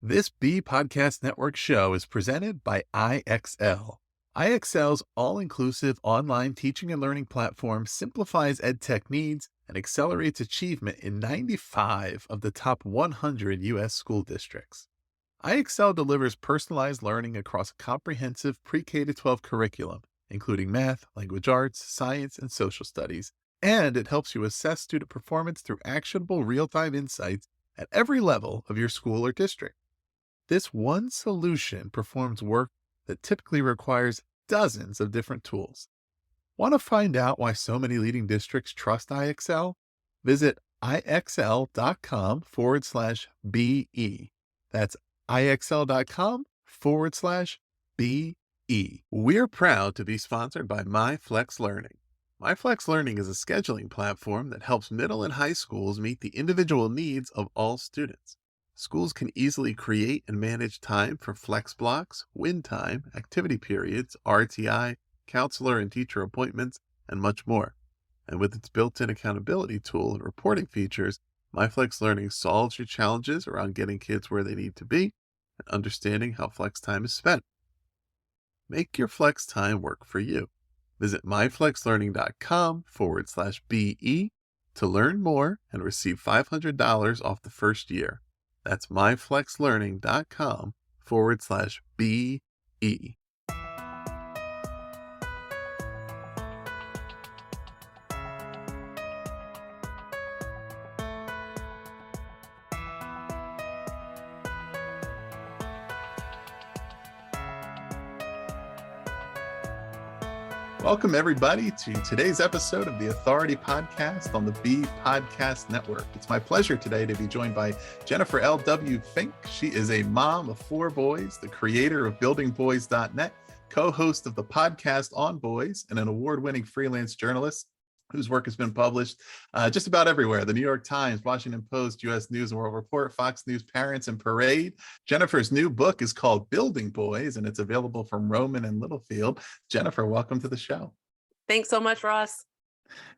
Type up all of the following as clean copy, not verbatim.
This B Podcast Network show is presented by IXL. IXL's all-inclusive online teaching and learning platform simplifies edtech needs and accelerates achievement in 95 of the top 100 U.S. school districts. IXL delivers personalized learning across a comprehensive pre-K-12 curriculum, including math, language arts, science, and social studies, and it helps you assess student performance through actionable real-time insights at every level of your school or district. This one solution performs work that typically requires dozens of different tools. Want to find out why so many leading districts trust IXL? Visit ixl.com/BE. That's ixl.com/BE. We're proud to be sponsored by MyFlex Learning. MyFlex Learning is a scheduling platform that helps middle and high schools meet the individual needs of all students. Schools can easily create and manage time for flex blocks, win time, activity periods, RTI, counselor and teacher appointments, and much more. And with its built-in accountability tool and reporting features, MyFlex Learning solves your challenges around getting kids where they need to be and understanding how flex time is spent. Make your flex time work for you. Visit myflexlearning.com/BE to learn more and receive $500 off the first year. That's myflexlearning.com/BE. Welcome, everybody, to today's episode of the Authority Podcast on the B Podcast Network. It's my pleasure today to be joined by Jennifer L.W. Fink. She is a mom of 4 boys, the creator of buildingboys.net, co-host of the podcast On Boys, and an award-winning freelance journalist whose work has been published just about everywhere: the New York Times, Washington Post, U.S. News and World Report, Fox News, Parents, and Parade. Jennifer's new book is called Building Boys, and it's available from Rowman and Littlefield. Jennifer, welcome to the show. Thanks so much, Ross.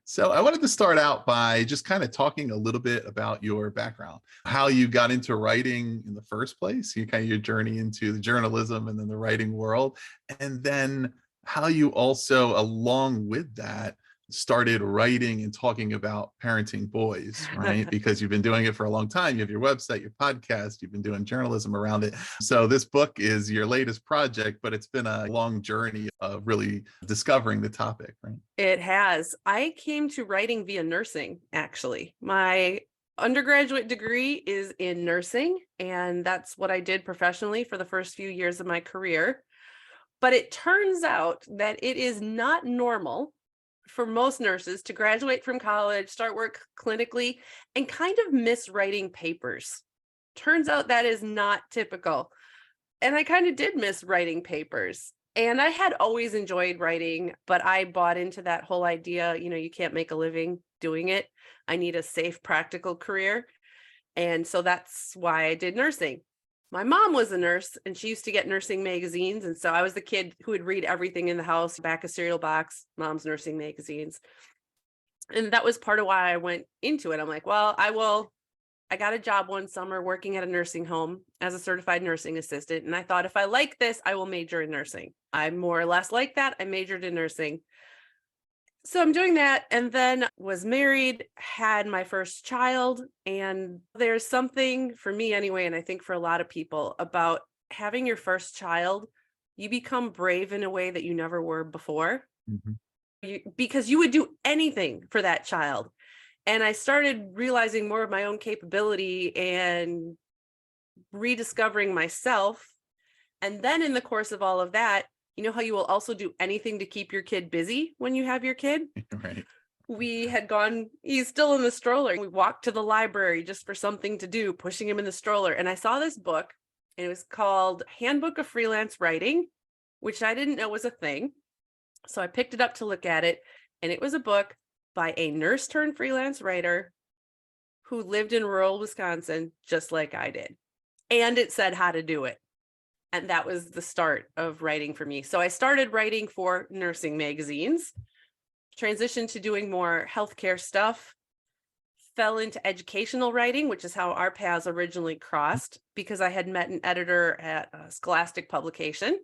So I wanted to start out by just kind of talking a little bit about your background, how you got into writing in the first place, your journey into the journalism and then the writing world, and then how you also, along with that, started writing and talking about parenting boys, right? Because you've been doing it for a long time. You have your website, your podcast, you've been doing journalism around it. So this book is your latest project, but it's been a long journey of really discovering the topic, right? It has. I came to writing via nursing, actually. My undergraduate degree is in nursing, and that's what I did professionally for the first few years of my career. But it turns out that it is not normal for most nurses to graduate from college, start work clinically, and kind of miss writing papers. Turns out that is not typical. And I kind of did miss writing papers. And I had always enjoyed writing, but I bought into that whole idea, you can't make a living doing it. I need a safe, practical career. And so that's why I did nursing. My mom was a nurse and she used to get nursing magazines. And so I was the kid who would read everything in the house, back a cereal box, mom's nursing magazines. And that was part of why I went into it. I'm like, well, I got a job one summer working at a nursing home as a certified nursing assistant. And I thought, if I like this, I will major in nursing. I more or less like that. I majored in nursing. So I'm doing that, and then was married, had my first child, and there's something for me anyway, and I think for a lot of people, about having your first child. You become brave in a way that you never were before, because you would do anything for that child. And I started realizing more of my own capability and rediscovering myself. And then in the course of all of that, you know how you will also do anything to keep your kid busy when you have your kid? Right. We had gone, he's still in the stroller. We walked to the library just for something to do, pushing him in the stroller. And I saw this book, and it was called Handbook of Freelance Writing, which I didn't know was a thing. So I picked it up to look at it. And it was a book by a nurse turned freelance writer who lived in rural Wisconsin, just like I did. And it said how to do it. And that was the start of writing for me. So I started writing for nursing magazines, transitioned to doing more healthcare stuff, fell into educational writing, which is how our paths originally crossed because I had met an editor at a Scholastic publication.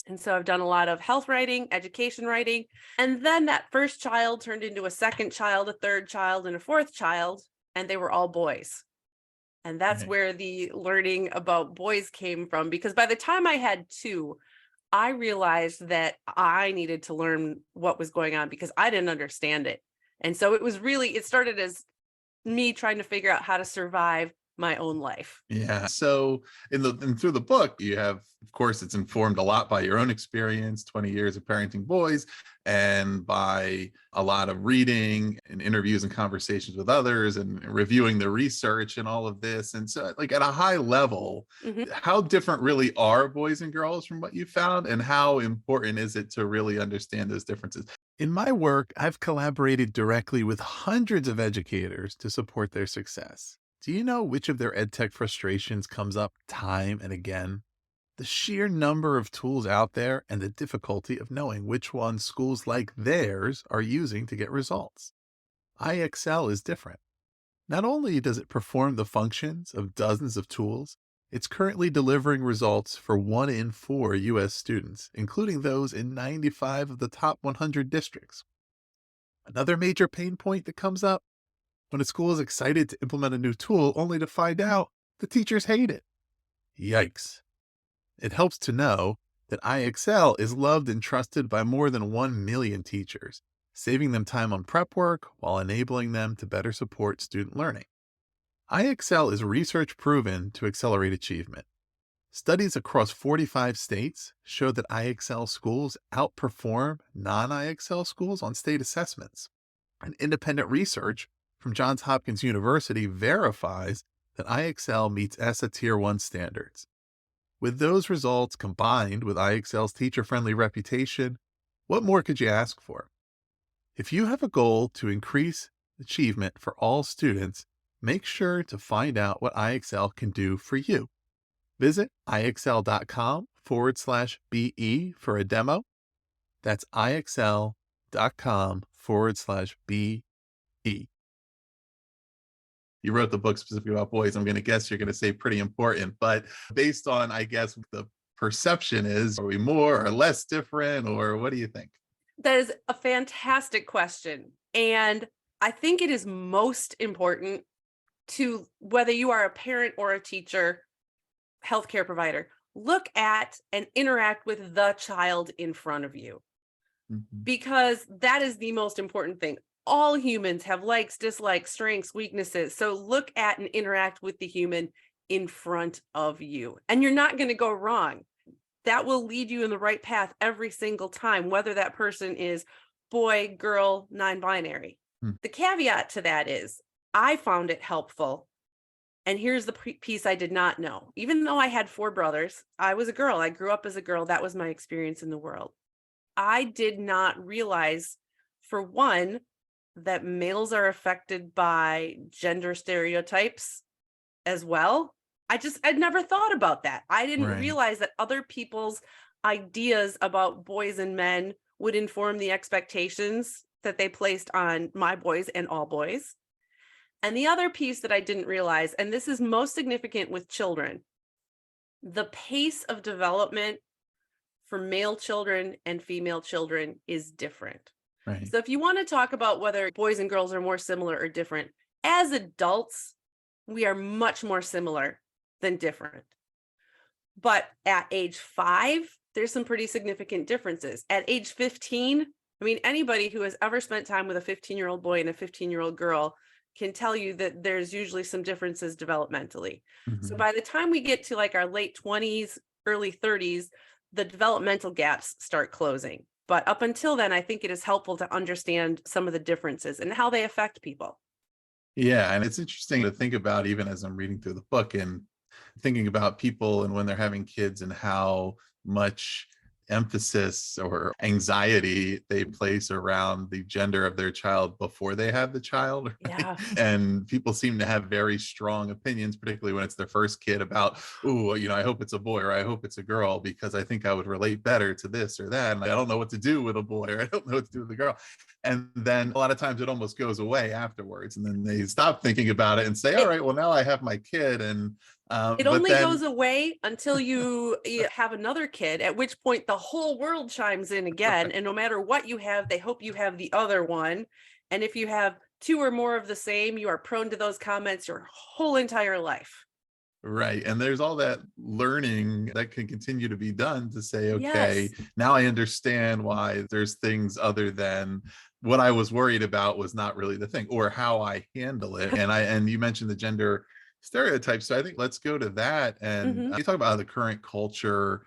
And so I've done a lot of health writing, education writing. And then that first child turned into a second child, a third child, and a fourth child, and they were all boys. And that's Right. where the learning about boys came from. Because by the time I had two, I realized that I needed to learn what was going on because I didn't understand it. And so it started as me trying to figure out how to survive my own life. Yeah. So and through the book, you have, of course, it's informed a lot by your own experience, 20 years of parenting boys, and by a lot of reading and interviews and conversations with others and reviewing the research and all of this. And so like at a high level, Mhm. how different really are boys and girls from what you found? And how important is it to really understand those differences? In my work, I've collaborated directly with hundreds of educators to support their success. Do you know which of their edtech frustrations comes up time and again? The sheer number of tools out there and the difficulty of knowing which ones schools like theirs are using to get results. IXL is different. Not only does it perform the functions of dozens of tools, it's currently delivering results for 1 in 4 U.S. students, including those in 95 of the top 100 districts. Another major pain point that comes up: when a school is excited to implement a new tool only to find out the teachers hate it. Yikes. It helps to know that IXL is loved and trusted by more than 1 million teachers, saving them time on prep work while enabling them to better support student learning. IXL is research proven to accelerate achievement. Studies across 45 states show that IXL schools outperform non IXL schools on state assessments. And independent research from Johns Hopkins University verifies that IXL meets ESSA Tier 1 standards. With those results combined with IXL's teacher-friendly reputation, what more could you ask for? If you have a goal to increase achievement for all students, make sure to find out what IXL can do for you. Visit IXL.com/BE for a demo. That's IXL.com/BE. You wrote the book specifically about boys. I'm going to guess you're going to say pretty important, but based on, I guess, the perception is, are we more or less different, or what do you think? That is a fantastic question. And I think it is most important to whether you are a parent or a teacher, healthcare provider, look at and interact with the child in front of you Mhm. because that is the most important thing. All humans have likes, dislikes, strengths, weaknesses. So look at and interact with the human in front of you, and you're not going to go wrong. That will lead you in the right path every single time, whether that person is boy, girl, non-binary. Mm. The caveat to that is I found it helpful. And here's the piece I did not know. Even though I had four brothers, I was a girl. I grew up as a girl. That was my experience in the world. I did not realize, for one, that males are affected by gender stereotypes as well. I'd never thought about that. I didn't Right. realize that other people's ideas about boys and men would inform the expectations that they placed on my boys and all boys. And the other piece that I didn't realize, and this is most significant with children, the pace of development for male children and female children is different. Right. So if you want to talk about whether boys and girls are more similar or different, as adults, we are much more similar than different. But at age 5, there's some pretty significant differences. At age 15, I mean, anybody who has ever spent time with a 15-year-old boy and a 15-year-old girl can tell you that there's usually some differences developmentally. So Mhm. by the time we get to like our late 20s, early 30s, the developmental gaps start closing. But up until then, I think it is helpful to understand some of the differences and how they affect people. Yeah, and it's interesting to think about even as I'm reading through the book and thinking about people and when they're having kids and how much emphasis or anxiety they place around the gender of their child before they have the child. Right? Yeah. And people seem to have very strong opinions, particularly when it's their first kid, about, oh, I hope it's a boy or I hope it's a girl because I think I would relate better to this or that. And I don't know what to do with a boy or I don't know what to do with a girl. And then a lot of times it almost goes away afterwards. And then they stop thinking about it and say, all It right, well, now I have my kid. And it but only then goes away until you have another kid, at which point the whole world chimes in again. And no matter what you have, they hope you have the other one. And if you have two or more of the same, you are prone to those comments your whole entire life. right. And there's all that learning that can continue to be done to say, okay, Yes. now I understand why there's things other than what I was worried about was not really the thing, or how I handle it. And you mentioned the gender stereotypes. So I think let's go to that. And Hmm. you talk about how the current culture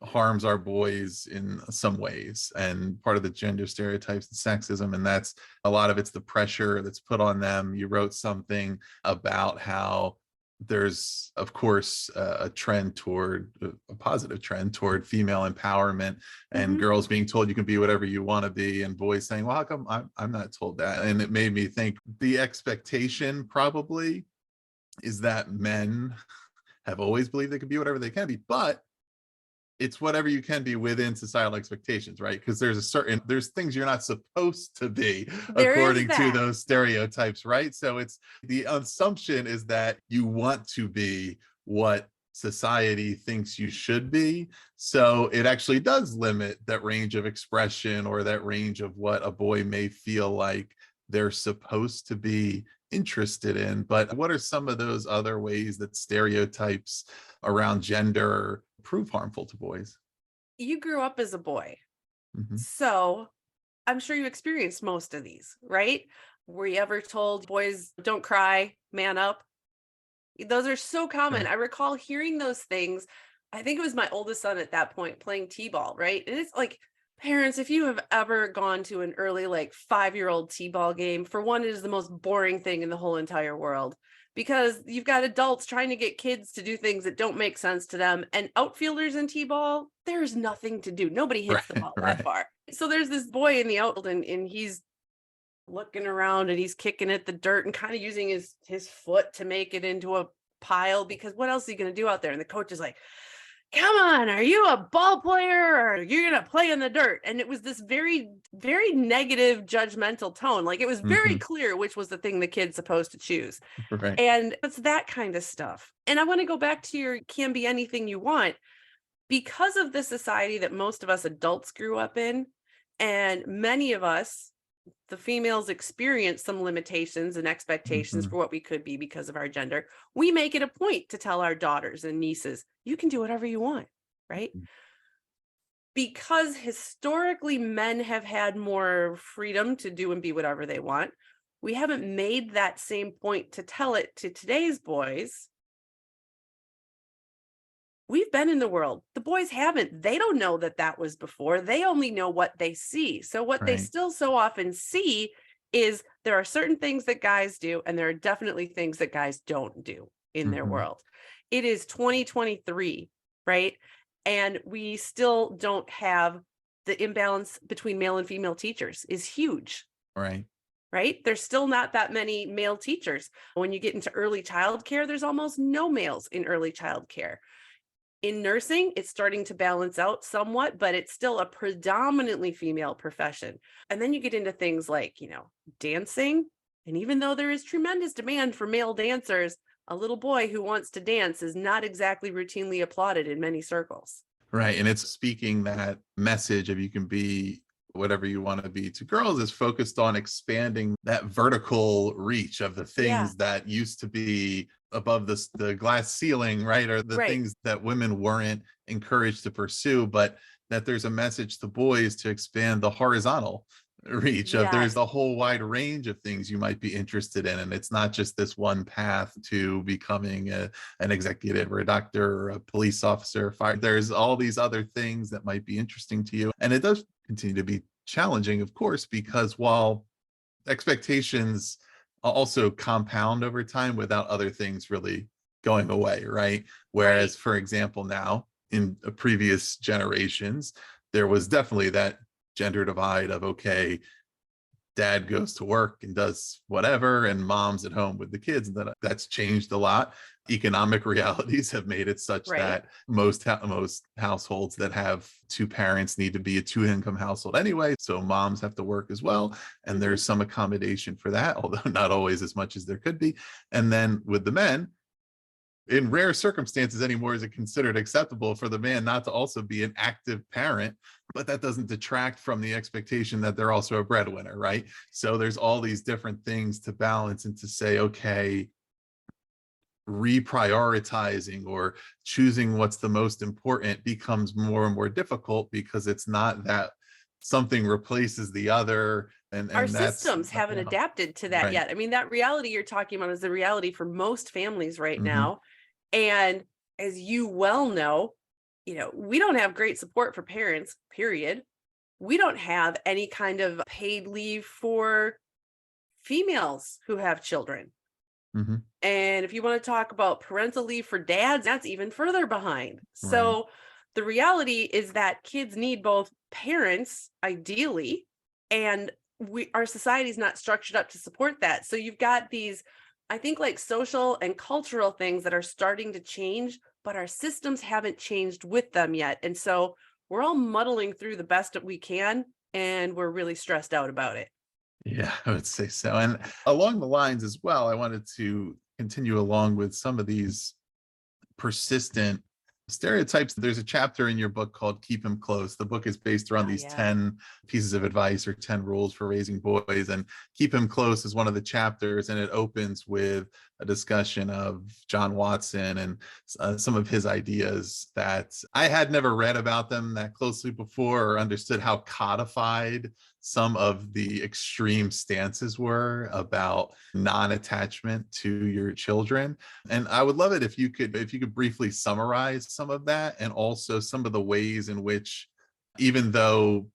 harms our boys in some ways, and part of the gender stereotypes and sexism, and that's a lot of it's the pressure that's put on them. You wrote something about how there's of course a trend toward a positive trend toward female empowerment, and Hmm. girls being told you can be whatever you want to be, and boys saying, well, how come I'm not told that? And it made me think the expectation probably is that men have always believed they could be whatever they can be, but it's whatever you can be within societal expectations, right? Because there's things you're not supposed to be There is according to that. those stereotypes, right? So it's the assumption is that you want to be what society thinks you should be. So it actually does limit that range of expression, or that range of what a boy may feel like they're supposed to be interested in. But what are some of those other ways that stereotypes around gender prove harmful to boys? You grew up as a boy, Mhm. so I'm sure you experienced most of these, right? Were you ever told, boys don't cry, man up? Those are so common. Sure. I recall hearing those things. I think it was my oldest son at that point playing t-ball, right? And it's like, parents, if you have ever gone to an early, like 5-year-old t-ball game, for one, it is the most boring thing in the whole entire world, because you've got adults trying to get kids to do things that don't make sense to them. And outfielders in t-ball, there's nothing to do. Nobody hits the Right, ball that right. far. So there's this boy in the outfield, and he's looking around and he's kicking at the dirt and kind of using his foot to make it into a pile, because what else is he going to do out there? And the coach is like, come on, are you a ball player or you're going to play in the dirt? And it was this very, very negative, judgmental tone. Like, it was very Mhm. clear which was the thing the kid's supposed to choose. Right. And it's that kind of stuff. And I want to go back to your can be anything you want, because of the society that most of us adults grew up in. And many of us, the females, experience some limitations and expectations Mhm. for what we could be because of our gender. We make it a point to tell our daughters and nieces, you can do whatever you want, right? Because historically men have had more freedom to do and be whatever they want. We haven't made that same point to tell it to today's boys. We've been in the world. The boys haven't. They don't know that that was before. They only know what they see. So, what they Right. still so often see is there are certain things that guys do, and there are definitely things that guys don't do in their Mhm. world. It is 2023, right? And we still don't have the imbalance between male and female teachers is huge, Right. right? There's still not that many male teachers. When you get into early childcare, there's almost no males in early childcare. In nursing, it's starting to balance out somewhat, but it's still a predominantly female profession. And then you get into things like, dancing. And even though there is tremendous demand for male dancers, a little boy who wants to dance is not exactly routinely applauded in many circles. Right. And it's speaking that message of you can be whatever you want to be to girls is focused on expanding that vertical reach of the Yeah, things that used to be above the glass ceiling, right? Or the right. things that women weren't encouraged to pursue, but that there's a message to boys to expand the horizontal reach of there's Yes, a whole wide range of things you might be interested in, and it's not just this one path to becoming an executive or a doctor or a police officer, fire. There's all these other things that might be interesting to you, and it does continue to be challenging, of course, because while expectations also compound over time without other things really going away, right? right. Whereas, for example, now in previous generations, there was definitely that gender divide of, okay, dad goes to work and does whatever, and mom's at home with the kids. And that's changed a lot. Economic realities have made it such Right. that most households that have two parents need to be a two-income household anyway, so moms have to work as well, and Hmm. there's some accommodation for that, although not always as much as there could be. And then with the men, in rare circumstances anymore is it considered acceptable for the man not to also be an active parent, but that doesn't detract from the expectation that they're also a breadwinner, right? So there's all these different things to balance and to say, okay, reprioritizing or choosing what's the most important becomes more and more difficult, because it's not that something replaces the other, Our and that's systems haven't yeah, adapted to that right. yet. I mean, that reality you're talking about is the reality for most families right Hmm. now. And as you well know, we don't have great support for parents, period. We don't have any kind of paid leave for females who have children. Hmm. And if you want to talk about parental leave for dads, that's even further behind. Right. So the reality is that kids need both parents, ideally, and our society is not structured up to support that. So you've got these, I think, like social and cultural things that are starting to change, but our systems haven't changed with them yet. And so we're all muddling through the best that we can, and we're really stressed out about it. Yeah, I would say so. And along the lines as well, I wanted to continue along with some of these persistent stereotypes. There's a chapter in your book called Keep Him Close. The book is based around Oh, these yeah. 10 pieces of advice or 10 rules for raising boys. And Keep Him Close is one of the chapters. And it opens with a discussion of John Watson and some of his ideas that I had never read about them that closely before, or understood how codified some of the extreme stances were about non-attachment to your children. And I would love it if you could briefly summarize some of that, and also some of the ways in which, even though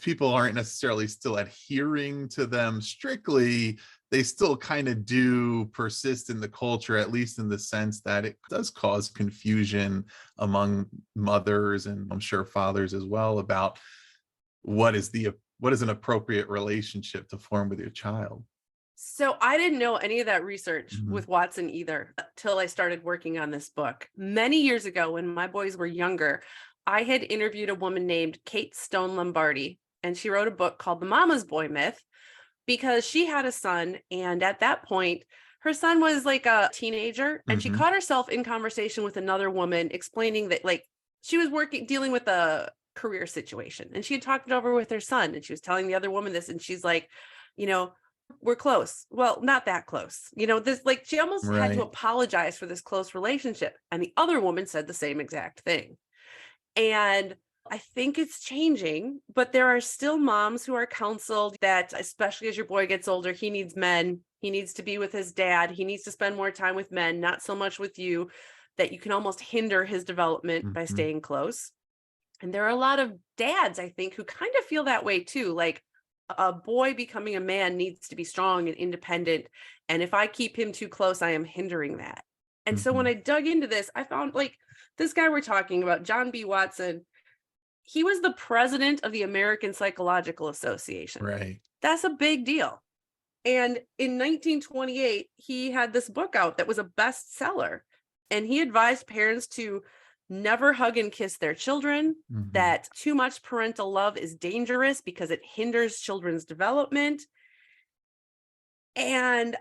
people aren't necessarily still adhering to them strictly, they still kind of do persist in the culture, at least in the sense that it does cause confusion among mothers, and I'm sure fathers as well, about what is an appropriate relationship to form with your child. So I didn't know any of that research Mhm. with Watson either till I started working on this book. Many years ago, when my boys were younger, I had interviewed a woman named Kate Stone Lombardi, and she wrote a book called The Mama's Boy Myth, because she had a son. And at that point, her son was like a teenager, and she Mhm. caught herself in conversation with another woman explaining that, like, she was dealing with a career situation, and she had talked it over with her son, and she was telling the other woman this, and she's like, you know, we're close. Well, not that close. This, like, she almost had to Right. apologize for this close relationship. And the other woman said the same exact thing. And I think it's changing, but there are still moms who are counseled that, especially as your boy gets older, he needs men. He needs to be with his dad. He needs to spend more time with men, not so much with you, that you can almost hinder his development by Mhm. staying close. And there are a lot of dads, I think, who kind of feel that way too. Like, a boy becoming a man needs to be strong and independent. And if I keep him too close, I am hindering that. And so when Mhm. I dug into this, I found, like, this guy we're talking about, John B. Watson, he was the president of the American Psychological Association. Right. That's a big deal. And in 1928, he had this book out that was a bestseller. And he advised parents to never hug and kiss their children, Mhm. that too much parental love is dangerous because it hinders children's development. And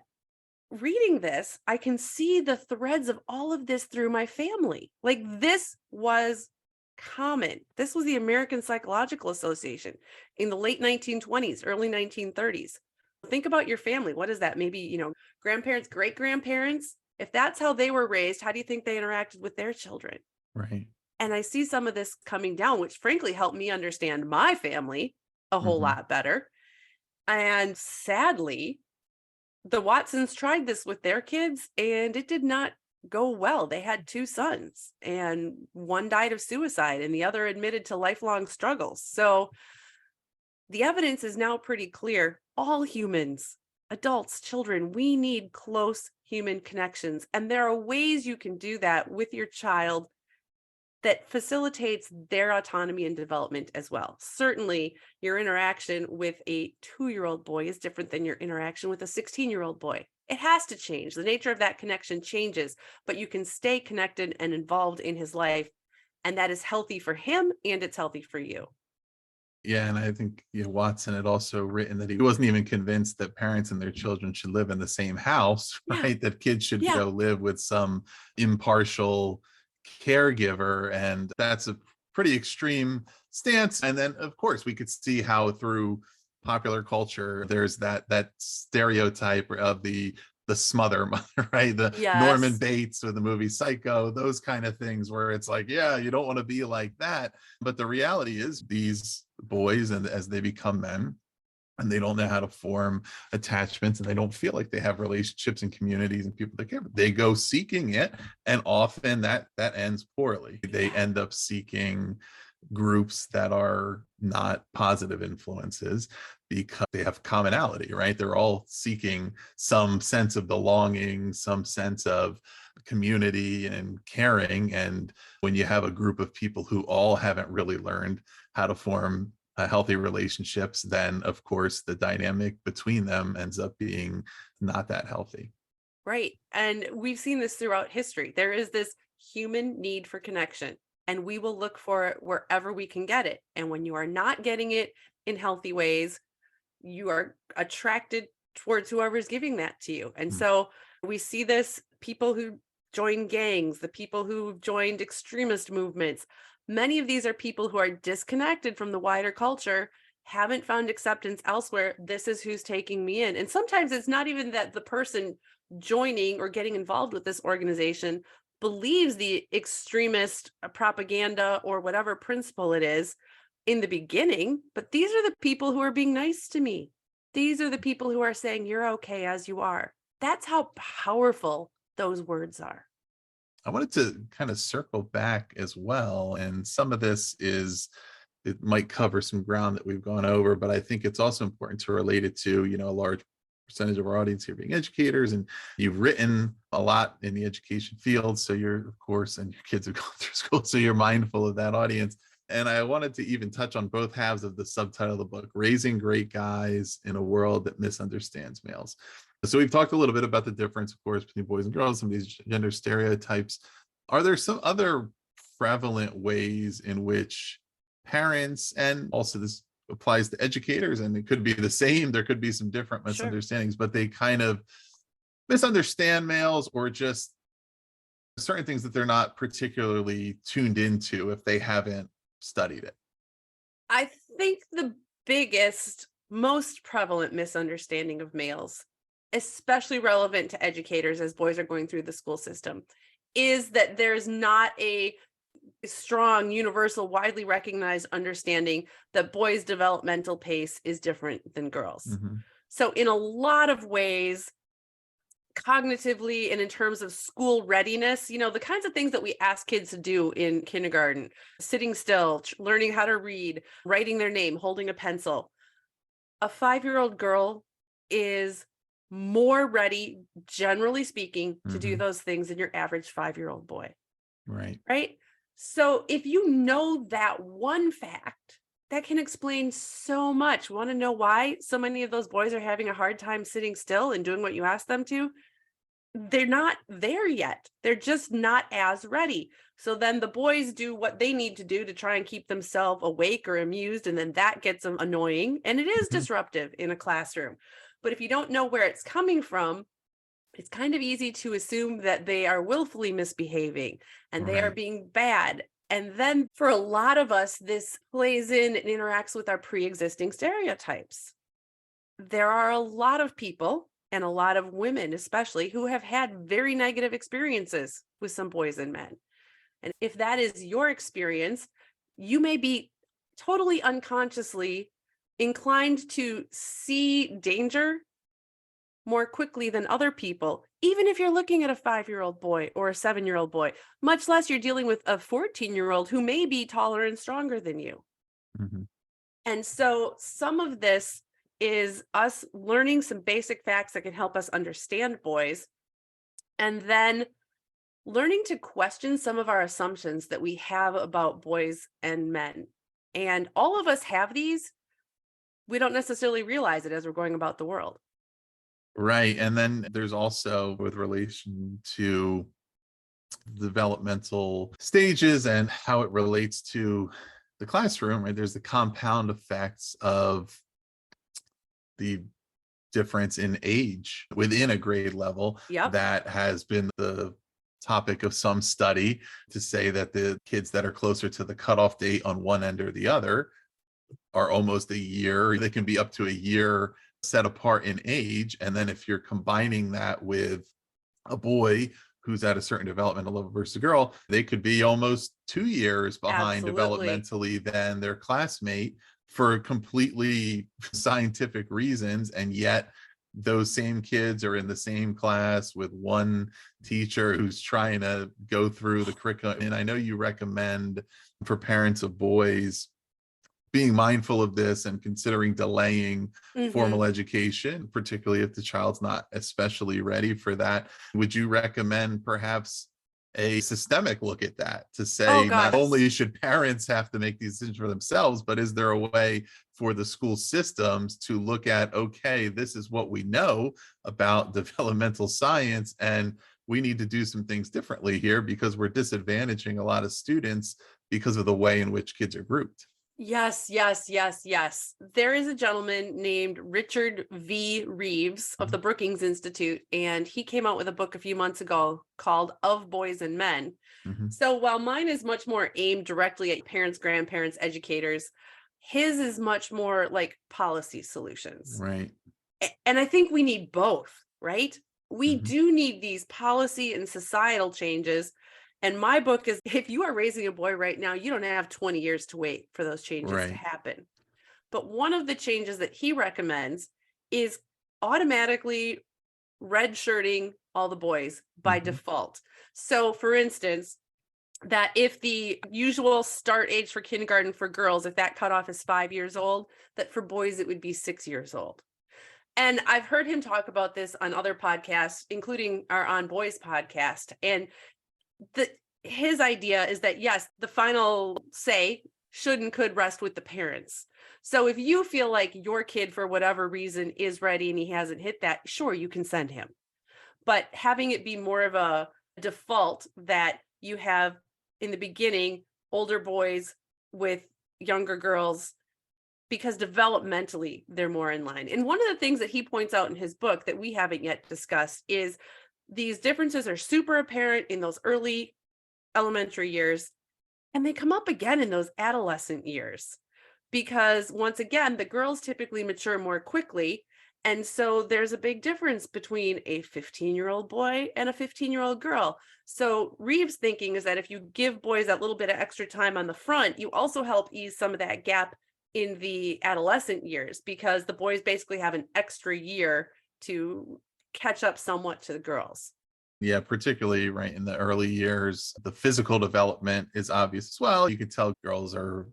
reading this, I can see the threads of all of this through my family. Like, this was common. This was the American Psychological Association in the late 1920s, early 1930s. Think about your family. What is that? Maybe, grandparents, great grandparents. If that's how they were raised, how do you think they interacted with their children? Right. And I see some of this coming down, which frankly helped me understand my family a whole Mhm. lot better. And sadly, the Watsons tried this with their kids, and it did not go well. They had two sons, and one died of suicide and the other admitted to lifelong struggles. So the evidence is now pretty clear. All humans, adults, children, we need close human connections. And there are ways you can do that with your child that facilitates their autonomy and development as well. Certainly, your interaction with a 2-year-old boy is different than your interaction with a 16-year-old boy. It has to change. The nature of that connection changes, but you can stay connected and involved in his life. And that is healthy for him and it's healthy for you. Yeah, and I think, Watson had also written that he wasn't even convinced that parents and their children should live in the same house, Yeah. right? That kids should Yeah. go live with some impartial caregiver, and that's a pretty extreme stance. And then, of course, we could see how through popular culture there's that stereotype of the smother mother, right? The Norman Yes. Bates or the movie Psycho, those kind of things where it's like, yeah, you don't want to be like that. But the reality is these boys, and as they become men, and they don't know how to form attachments, and they don't feel like they have relationships and communities and people that care, but they go seeking it, and often that ends poorly. They Yeah. end up seeking groups that are not positive influences because they have commonality, right? They're all seeking some sense of belonging, some sense of community and caring. And when you have a group of people who all haven't really learned how to form healthy relationships, then of course the dynamic between them ends up being not that healthy. Right. And we've seen this throughout history. There is this human need for connection, and we will look for it wherever we can get it. And when you are not getting it in healthy ways, you are attracted towards whoever's giving that to you. And Mm. so we see this people who join gangs, the people who joined extremist movements. Many of these are people who are disconnected from the wider culture, haven't found acceptance elsewhere. This is who's taking me in. And sometimes it's not even that the person joining or getting involved with this organization believes the extremist propaganda or whatever principle it is in the beginning, but these are the people who are being nice to me. These are the people who are saying you're okay as you are. That's how powerful those words are. I wanted to kind of circle back as well. And some of this is, it might cover some ground that we've gone over, but I think it's also important to relate it to, a large percentage of our audience here being educators, and you've written a lot in the education field. So you're, of course, and your kids have gone through school, so you're mindful of that audience. And I wanted to even touch on both halves of the subtitle of the book, Raising Great Guys in a World That Misunderstands Males. So we've talked a little bit about the difference, of course, between boys and girls, some of these gender stereotypes. Are there some other prevalent ways in which parents, and also this applies to educators, and it could be the same, there could be some different Sure. misunderstandings, but they kind of misunderstand males, or just certain things that they're not particularly tuned into if they haven't studied it? I think the biggest, most prevalent misunderstanding of males, especially relevant to educators as boys are going through the school system, is that there's not a strong, universal, widely recognized understanding that boys' developmental pace is different than girls. Mhm. So, in a lot of ways, cognitively and in terms of school readiness, the kinds of things that we ask kids to do in kindergarten, sitting still, learning how to read, writing their name, holding a pencil. A 5-year-old girl is more ready, generally speaking, to do Mhm. those things than your average 5-year-old boy. Right. Right? So if you know that one fact, that can explain so much. Want to know why so many of those boys are having a hard time sitting still and doing what you ask them to? They're not there yet. They're just not as ready. So then the boys do what they need to do to try and keep themselves awake or amused. And then that gets them annoying. And it is Mhm. disruptive in a classroom. But if you don't know where it's coming from, it's kind of easy to assume that they are willfully misbehaving and they are Right. being bad. And then for a lot of us, this plays in and interacts with our pre existing stereotypes. There are a lot of people and a lot of women, especially, who have had very negative experiences with some boys and men. And if that is your experience, you may be totally unconsciously inclined to see danger more quickly than other people, even if you're looking at a 5-year-old boy or a 7-year-old boy, much less you're dealing with a 14-year-old who may be taller and stronger than you. Mhm. And so some of this is us learning some basic facts that can help us understand boys. And then Learning to question some of our assumptions that we have about boys and men. And all of us have these. We don't necessarily realize it as we're going about the world. Right. And then there's also with relation to developmental stages and how it relates to the classroom, right? There's the compound effects of the difference in age within a grade level Yep, that has been the topic of some study to say that the kids that are closer to the cutoff date on one end or the other are almost a year. They can be up to a year set apart in age. And then if you're combining that with a boy who's at a certain developmental level versus a girl, they could be almost 2 years behind absolutely. developmentally than their classmate for completely scientific reasons. And yet, those same kids are in the same class with one teacher who's trying to go through the curriculum. And I know you recommend for parents of boys being mindful of this and considering delaying Hmm. formal education, particularly if the child's not especially ready for that. Would you recommend perhaps a systemic look at that to Oh say not gosh. only should parents have to make these decisions for themselves, but is there a way for the school systems to look at, okay, this is what we know about developmental science, and we need to do some things differently here because we're disadvantaging a lot of students because of the way in which kids are grouped? Yes, yes, yes, yes. There is a gentleman named Richard V. Reeves of the Mhm, Brookings Institute, and he came out with a book a few months ago called Of Boys and Men. mhm. So while mine is much more aimed directly at parents, grandparents, educators, his is much more like policy solutions. Right. And I think we need both, right? We Mhm. do need these policy and societal changes. And my book is if you are raising a boy right now, you don't have 20 years to wait for those changes to Right. happen. But one of the changes that he recommends is automatically redshirting all the boys by Mhm. default. So, for instance, that if the usual start age for kindergarten for girls, if that cutoff is 5 years old, that for boys it would be 6 years old. And I've heard him talk about this on other podcasts, including our On Boys podcast. And the his idea is that yes, the final say should and could rest with the parents. So if you feel like your kid for whatever reason is ready and he hasn't hit that, sure you can send him. But having it be more of a default that you have in the beginning older boys with younger girls because developmentally they're more in line. And one of the things that he points out in his book that we haven't yet discussed is these differences are super apparent in those early elementary years and they come up again in those adolescent years because once again the girls typically mature more quickly, and so there's a big difference between a 15-year-old boy and a 15-year-old girl. So Reeves thinking is that if you give boys that little bit of extra time on the front, you also help ease some of that gap in the adolescent years because the boys basically have an extra year to catch up somewhat to the girls. Yeah, particularly right in the early years, the physical development is obvious as well. You can tell girls are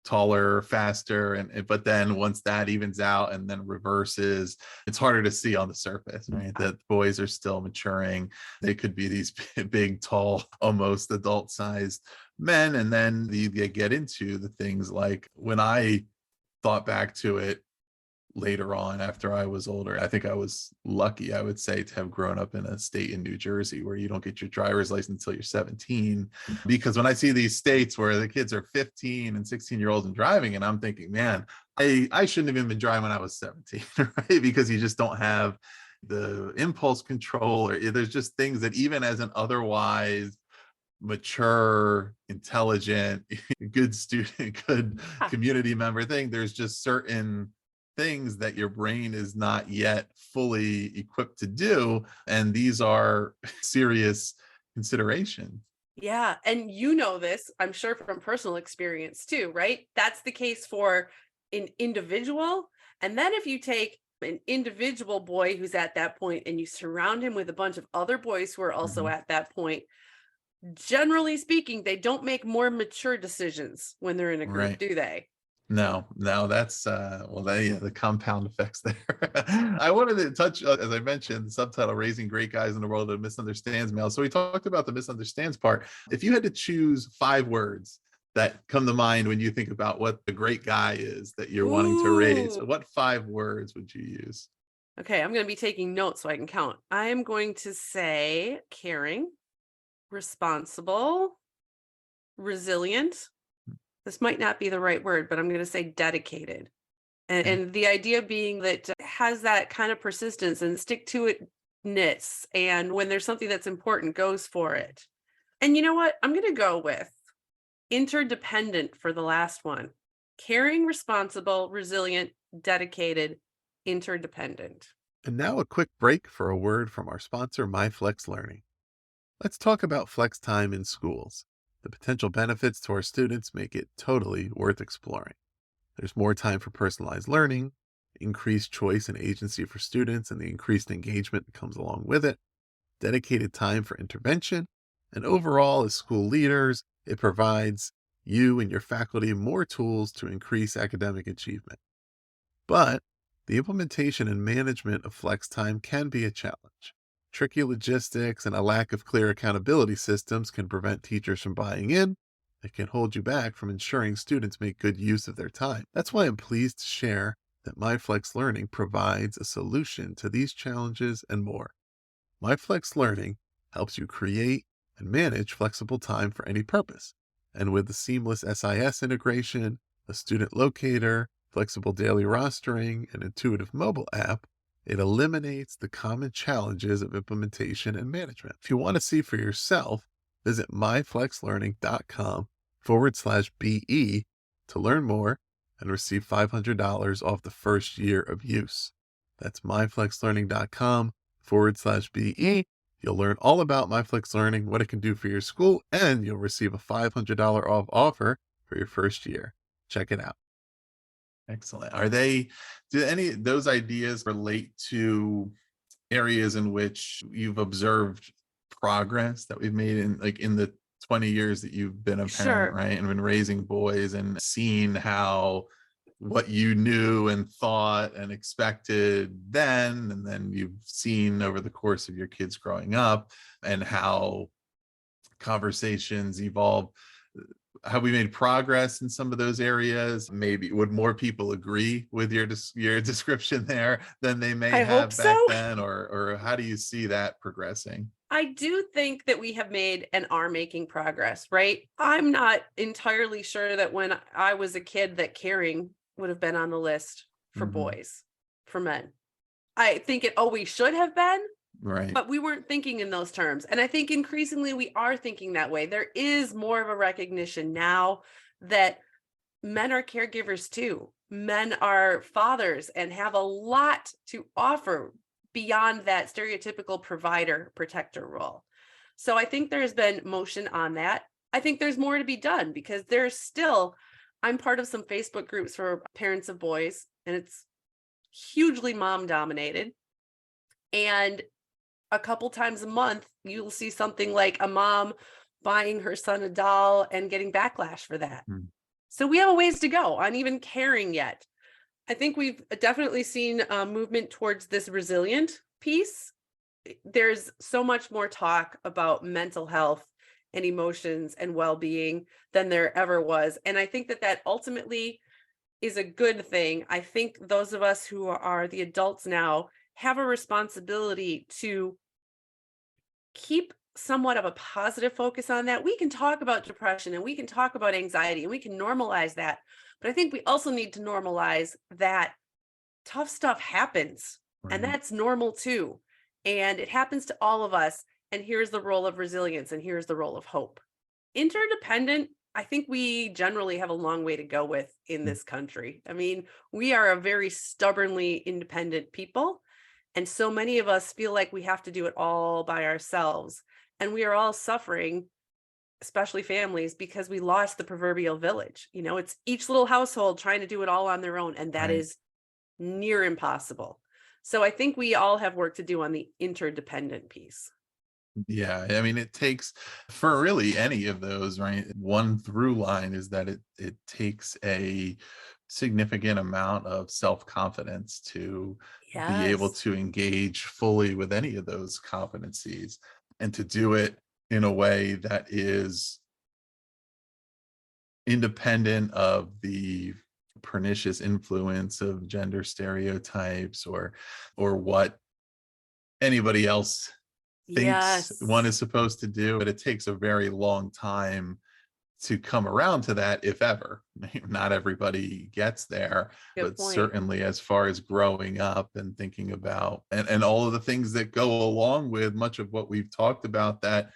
taller, faster, but then once that evens out and then reverses, it's harder to see on the surface, right? That boys are still maturing. They could be these big, tall, almost adult-sized men, and then they get into the things like when I thought back to it later on after I was older. I think I was lucky, I would say, to have grown up in a state in New Jersey where you don't get your driver's license until you're 17. Because when I see these states where the kids are 15 and 16-year-olds and driving, and I'm thinking, man, I shouldn't have even been driving when I was 17, right? Because you just don't have the impulse control, or there's just things that even as an otherwise mature, intelligent, good student, good Ah, community member thing, there's just certain things that your brain is not yet fully equipped to do. And these are serious considerations. yeah, and you know this, I'm sure from personal experience too, right? That's the case for an individual. And then if you take an individual boy who's at that point and you surround him with a bunch of other boys who are also Mhm. at that point, generally speaking, they don't make more mature decisions when they're in a group, Right. do they? No, no, that's well, yeah, the compound effects there. I wanted to touch, as I mentioned, the subtitle "Raising Great Guys in the World of Misunderstands Males." So we talked about the misunderstands part. If you had to choose 5 words that come to mind when you think about what the great guy is that you're wanting to raise, Ooh. what 5 words would you use? Okay, I'm going to be taking notes so I can count. I am going to say caring, responsible, resilient. This might not be the right word, but I'm going to say dedicated. And, Okay. and the idea being that has that kind of persistence and stick to it knits. And when there's something that's important, goes for it. And you know what? I'm going to go with interdependent for the last one. Caring, responsible, resilient, dedicated, interdependent. And now a quick break for a word from our sponsor, MyFlex Learning. Let's talk about flex time in schools. The potential benefits to our students make it totally worth exploring. There's more time for personalized learning, increased choice and agency for students, and the increased engagement that comes along with it, dedicated time for intervention, and overall, as school leaders, it provides you and your faculty more tools to increase academic achievement. But the implementation and management of flex time can be a challenge. Tricky logistics and a lack of clear accountability systems can prevent teachers from buying in. It can hold you back from ensuring students make good use of their time. That's why I'm pleased to share that MyFlex Learning provides a solution to these challenges and more. MyFlex Learning helps you create and manage flexible time for any purpose. And with the seamless SIS integration, a student locator, flexible daily rostering, and intuitive mobile app, it eliminates the common challenges of implementation and management. If you want to see for yourself, visit myflexlearning.com/BE to learn more and receive $500 off the first year of use. That's myflexlearning.com/BE. You'll learn all about MyFlex Learning, what it can do for your school, and you'll receive a $500 off offer for your first year. Check it out. Excellent. Do any of those ideas relate to areas in which you've observed progress that we've made in the 20 years that you've been a parent, Sure. right? And been raising boys and seeing how what you knew and thought and expected then, and then you've seen over the course of your kids growing up and how conversations evolve. Have we made progress in some of those areas? Maybe would more people agree with your description there than they may I hope have so. back then, or how do you see that progressing? I do think that we have made and are making progress, right? I'm not entirely sure that when I was a kid that caring would have been on the list for Hmm. boys, for men. I think it always should have been, Right. but we weren't thinking in those terms. And I think increasingly we are thinking that way. There is more of a recognition now that men are caregivers too. Men are fathers and have a lot to offer beyond that stereotypical provider protector role. So I think there's been motion on that. I think there's more to be done because there's still, I'm part of some Facebook groups for parents of boys, and it's hugely mom dominated. And a couple times a month, you'll see something like a mom buying her son a doll and getting backlash for that. Mm. So we have a ways to go on even caring yet. I think we've definitely seen a movement towards this resilient piece. There's so much more talk about mental health and emotions and well-being than there ever was. And I think that that ultimately is a good thing. I think those of us who are the adults now have a responsibility to keep somewhat of a positive focus on that. We can talk about depression and we can talk about anxiety and we can normalize that. But I think we also need to normalize that tough stuff happens and Right. that's normal too. And it happens to all of us. And here's the role of resilience and here's the role of hope. Interdependent, I think we generally have a long way to go with in Mm. this country. I mean, we are a very stubbornly independent people. And so many of us feel like we have to do it all by ourselves. And we are all suffering, especially families, because we lost the proverbial village. You know, it's each little household trying to do it all on their own. And that Right. is near impossible. So I think we all have work to do on the interdependent piece. Yeah, I mean, it takes for really any of those, right? One through line is that it takes a significant amount of self-confidence to be able Yes. to engage fully with any of those competencies and to do it in a way that is independent of the pernicious influence of gender stereotypes or what anybody else thinks one Yes. is supposed to do. But it takes a very long time to come around to that, if ever. Not everybody gets there, Good but point. certainly as far as growing up and thinking about and all of the things that go along with much of what we've talked about that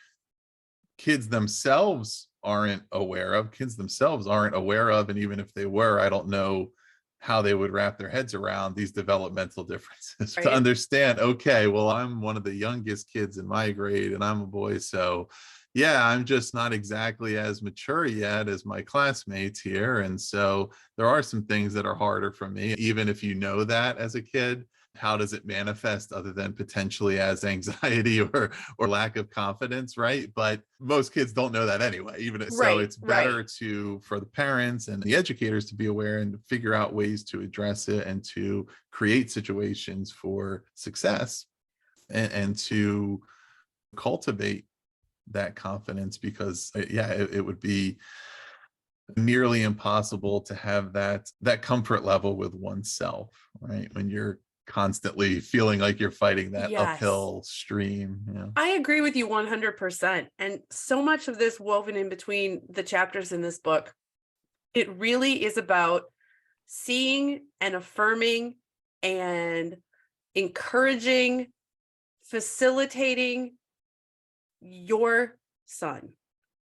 kids themselves aren't aware of, and even if they were, I don't know how they would wrap their heads around these developmental differences to Right? understand, okay, well, I'm one of the youngest kids in my grade and I'm a boy, so yeah, I'm just not exactly as mature yet as my classmates here, and so there are some things that are harder for me. Even if you know that as a kid, how does it manifest other than potentially as anxiety or lack of confidence, right? But most kids don't know that anyway. So Right. it's Right. better for the parents and the educators to be aware and to figure out ways to address it and to create situations for success and to cultivate that confidence, because yeah, it would be nearly impossible to have that comfort level with oneself, right? When you're constantly feeling like you're fighting that Yes. uphill stream, you know. I agree with you 100%. And so much of this woven in between the chapters in this book, it really is about seeing and affirming and encouraging, facilitating your son, Mhm.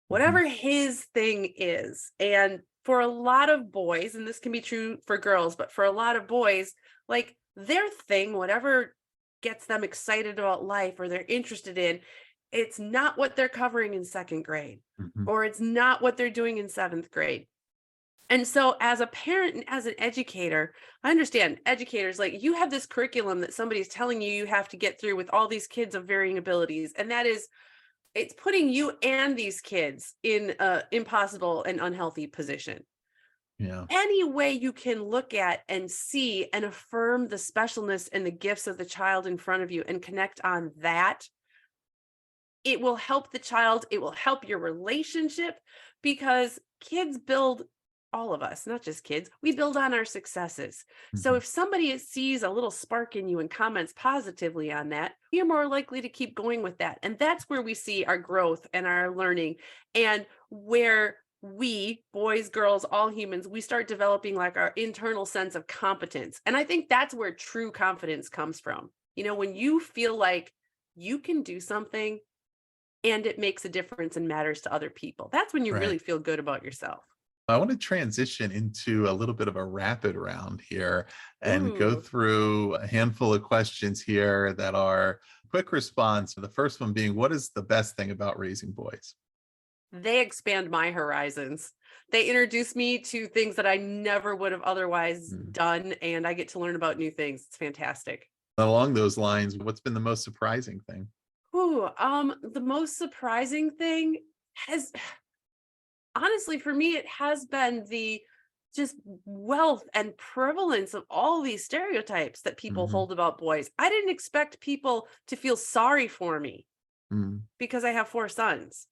whatever his thing is. And for a lot of boys, and this can be true for girls, but for a lot of boys, like their thing, whatever gets them excited about life or they're interested in, it's not what they're covering in second grade, Mhm. or it's not what they're doing in seventh grade. And so, as a parent and as an educator, I understand educators, like you have this curriculum that somebody's telling you you have to get through with all these kids of varying abilities. And that is, it's putting you and these kids in a impossible and unhealthy position. Yeah. Any way you can look at and see and affirm the specialness and the gifts of the child in front of you and connect on that, it will help the child, it will help your relationship, because kids build, all of us, not just kids, we build on our successes. So Mhm. if somebody sees a little spark in you and comments positively on that, you're more likely to keep going with that. And that's where we see our growth and our learning, and where we, boys, girls, all humans, we start developing like our internal sense of competence. And I think that's where true confidence comes from. You know, when you feel like you can do something and it makes a difference and matters to other people, that's when you Right. really feel good about yourself. I want to transition into a little bit of a rapid round here and go Ooh, through a handful of questions here that are quick response. The first one being, what is the best thing about raising boys? they expand my horizons. They introduce me to things that I never would have otherwise Mm. done, and I get to learn about new things. It's fantastic. Along those lines, what's been the most surprising thing? Ooh, the most surprising thing has, honestly, for me, it has been the just wealth and prevalence of all these stereotypes that people Mhm. hold about boys. I didn't expect people to feel sorry for me Mm. because I have 4 sons.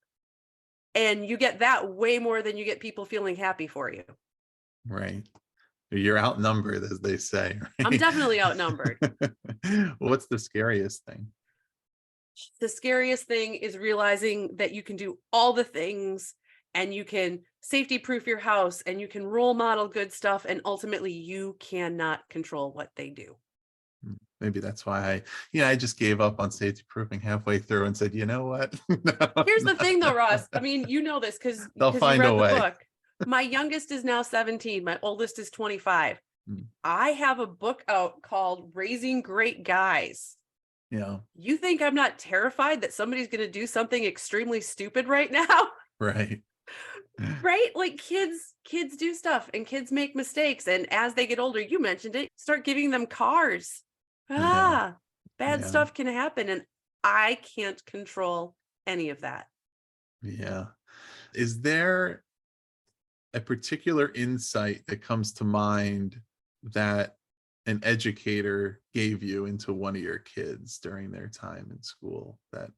And you get that way more than you get people feeling happy for you. Right. You're outnumbered, as they say, I'm right? definitely outnumbered. What's the scariest thing? The scariest thing is realizing that you can do all the things, and you can safety proof your house, and you can role model good stuff, and ultimately you cannot control what they do. Maybe that's why I just gave up on safety proofing halfway through and said, you know what? No, Here's the thing though, no. Ross. I mean, you know this They'll because you find a read the way. book. My youngest is now 17, my oldest is 25. Mm. I have a book out called Raising Great Guys. Yeah, You think I'm not terrified that somebody's going to do something extremely stupid right now? right. Right? Like kids do stuff and kids make mistakes, and as they get older, you mentioned it, start giving them cars. Yeah, Ah, bad yeah, stuff can happen, and I can't control any of that. yeah. Is there a particular insight that comes to mind that an educator gave you into one of your kids during their time in school that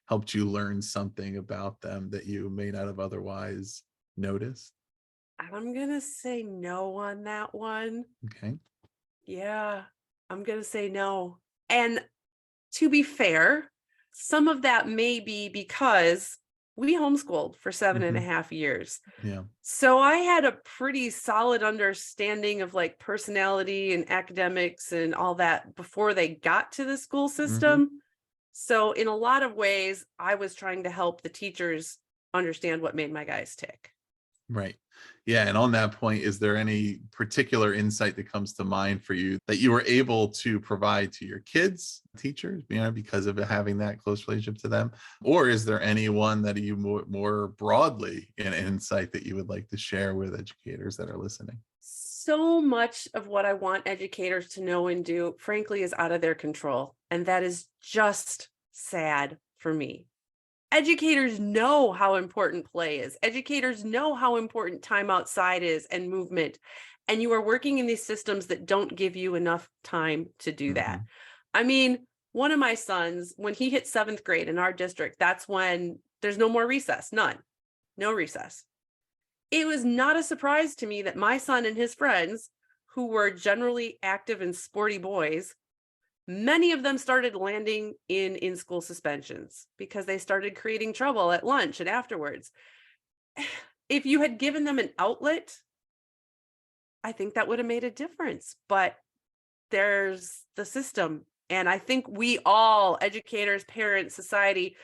helped you learn something about them that you may not have otherwise noticed? I'm gonna say no on that one. Okay. Yeah, I'm gonna say no. And to be fair, some of that may be because we homeschooled for seven and a Hmm. half years. Yeah. So I had a pretty solid understanding of like personality and academics and all that before they got to the school Hmm. system. So in a lot of ways, I was trying to help the teachers understand what made my guys tick. Right. Yeah. And on that point, is there any particular insight that comes to mind for you that you were able to provide to your kids, teachers, because of having that close relationship to them? Or is there anyone that you more broadly in insight that you would like to share with educators that are listening? So much of what I want educators to know and do, frankly, is out of their control. And that is just sad for me. Educators know how important play is. Educators know how important time outside is and movement. And you are working in these systems that don't give you enough time to do that. Hmm. I mean, one of my sons, when he hit seventh grade in our district, that's when there's no more recess, none, no recess. It was not a surprise to me that my son and his friends, who were generally active and sporty boys, many of them started landing in school suspensions because they started creating trouble at lunch and afterwards. If you had given them an outlet, I think that would have made a difference. But there's the system. And I think we all, educators, parents, society,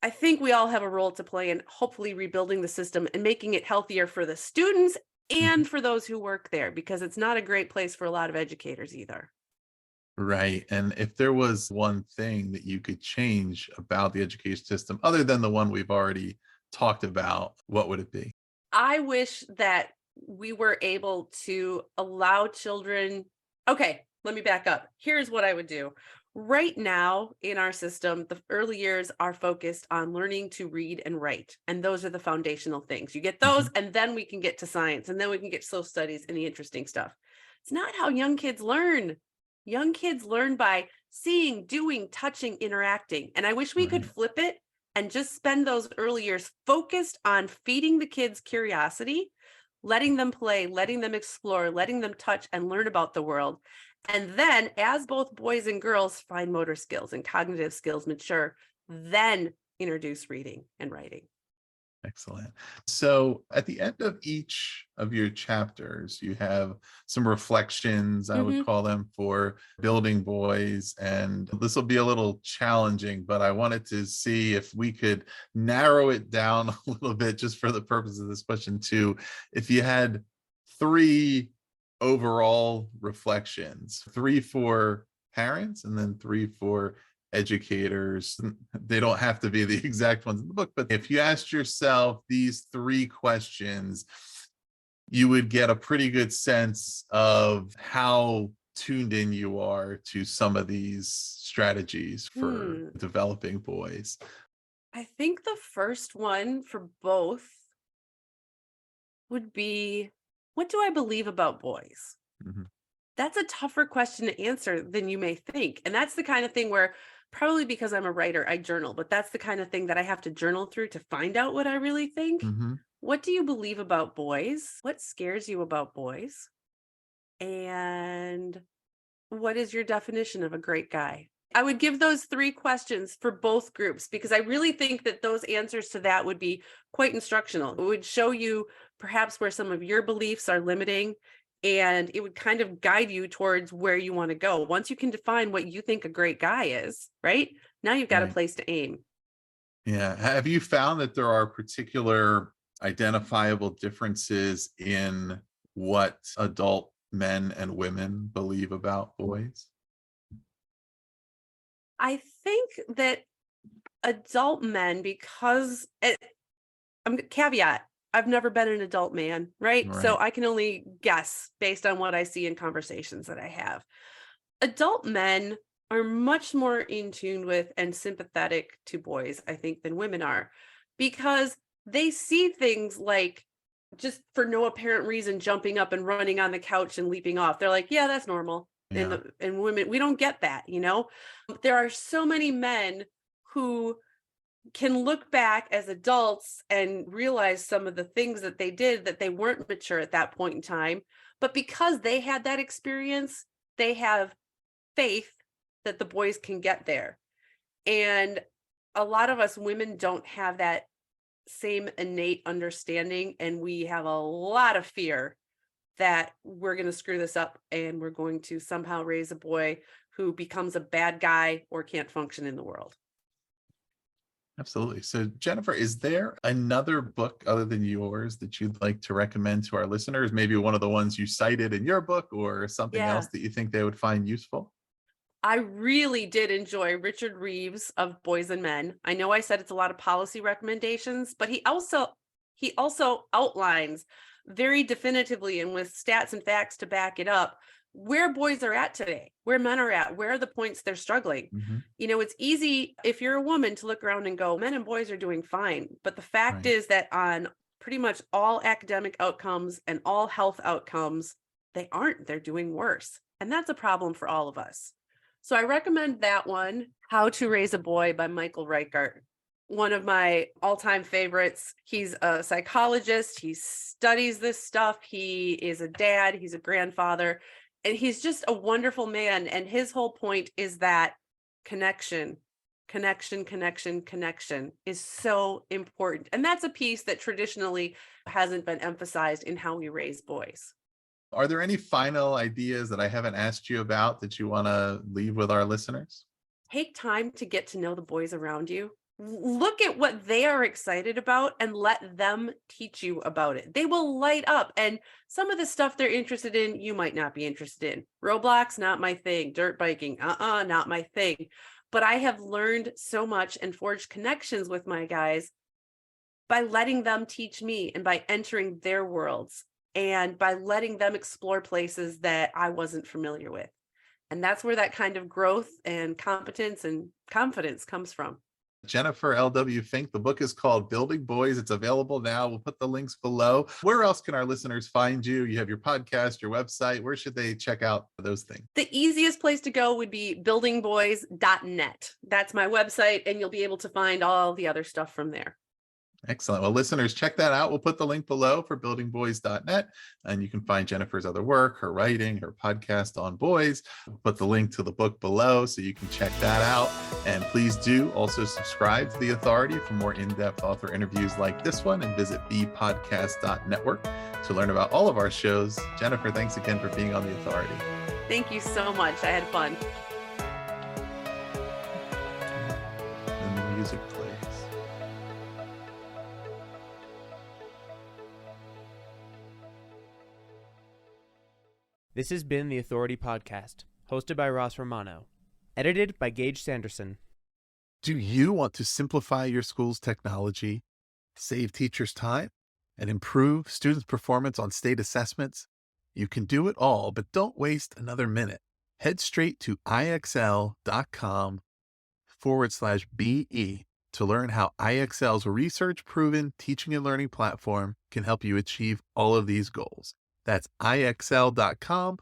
I think we all have a role to play in hopefully rebuilding the system and making it healthier for the students Hmm. and for those who work there, because it's not a great place for a lot of educators either. Right. And if there was one thing that you could change about the education system, other than the one we've already talked about, what would it be? I wish that we were able to allow children. Okay, let me back up. Here's what I would do. Right now in our system, the early years are focused on learning to read and write. And those are the foundational things. You get those, Hmm. and then we can get to science, and then we can get social studies and the interesting stuff. It's not how young kids learn. Young kids learn by seeing, doing, touching, interacting. And I wish we could Right. flip it and just spend those early years focused on feeding the kids curiosity, letting them play, letting them explore, letting them touch and learn about the world. And then, as both boys and girls find motor skills and cognitive skills mature, then introduce reading and writing. Excellent. So at the end of each of your chapters, you have some reflections, I would Hmm. call them, for building boys. And this will be a little challenging, but I wanted to see if we could narrow it down a little bit just for the purpose of this question, to if you had three overall reflections, three for parents and then three for educators. They don't have to be the exact ones in the book, but if you asked yourself these three questions, you would get a pretty good sense of how tuned in you are to some of these strategies for Hmm. developing boys. I think the first one for both would be, what do I believe about boys? Mhm. That's a tougher question to answer than you may think. And that's the kind of thing where, probably because I'm a writer, I journal, but that's the kind of thing that I have to journal through to find out what I really think. Mhm. What do you believe about boys? What scares you about boys? And what is your definition of a great guy? I would give those three questions for both groups because I really think that those answers to that would be quite instructional. It would show you perhaps where some of your beliefs are limiting, and it would kind of guide you towards where you want to go. Once you can define what you think a great guy is, right? Now you've got a Right. place to aim. Yeah. Have you found that there are particular identifiable differences in what adult men and women believe about boys? I think that adult men, because caveat, I've never been an adult man, right? So Right. I can only guess based on what I see in conversations that I have. Adult men are much more in tune with and sympathetic to boys, I think, than women are, because they see things like just for no apparent reason jumping up and running on the couch and leaping off. They're like, "Yeah, that's normal." And Yeah. women, we don't get that, you know? There are so many men who can look back as adults and realize some of the things that they did, that they weren't mature at that point in time. But because they had that experience, they have faith that the boys can get there. And a lot of us women don't have that same innate understanding. And we have a lot of fear that we're going to screw this up and we're going to somehow raise a boy who becomes a bad guy or can't function in the world. Absolutely. So, Jennifer, is there another book other than yours that you'd like to recommend to our listeners? Maybe one of the ones you cited in your book or something else Yeah. that you think they would find useful? I really did enjoy Richard Reeves of Boys and Men. I know I said it's a lot of policy recommendations, but he also outlines very definitively and with stats and facts to back it up where boys are at today, where men are at, where are the points they're struggling. Hmm. You know, it's easy if you're a woman to look around and go, men and boys are doing fine. But the fact Right. is that on pretty much all academic outcomes and all health outcomes, they aren't. They're doing worse. And that's a problem for all of us. So I recommend that one, How to Raise a Boy by Michael Reichart. One of my all-time favorites. He's a psychologist. He studies this stuff. He is a dad. He's a grandfather. And he's just a wonderful man. And his whole point is that connection, connection is so important. And that's a piece that traditionally hasn't been emphasized in how we raise boys. Are there any final ideas that I haven't asked you about that you want to leave with our listeners? Take time to get to know the boys around you. Look at what they are excited about and let them teach you about it. They will light up. And some of the stuff they're interested in, you might not be interested in. Roblox, not my thing. Dirt biking, not my thing. But I have learned so much and forged connections with my guys by letting them teach me and by entering their worlds and by letting them explore places that I wasn't familiar with. And that's where that kind of growth and competence and confidence comes from. Jennifer L.W. Fink, the book is called Building Boys. It's available now. We'll put the links below. Where else can our listeners find you? You have your podcast, your website. Where should they check out those things? The easiest place to go would be buildingboys.net. That's my website, and you'll be able to find all the other stuff from there. Excellent. Well, listeners, check that out. We'll put the link below for buildingboys.net, and you can find Jennifer's other work, her writing, her podcast on boys. We'll put the link to the book below so you can check that out. And please do also subscribe to The Authority for more in-depth author interviews like this one, and visit bpodcast.network to learn about all of our shows. Jennifer, thanks again for being on The Authority. Thank you so much. I had fun. And the music plays. This has been The Authority Podcast, hosted by Ross Romano, edited by Gage Sanderson. Do you want to simplify your school's technology, save teachers time, and improve students' performance on state assessments? You can do it all, but don't waste another minute. Head straight to ixl.com/BE to learn how IXL's research-proven teaching and learning platform can help you achieve all of these goals. That's ixl.com/BE.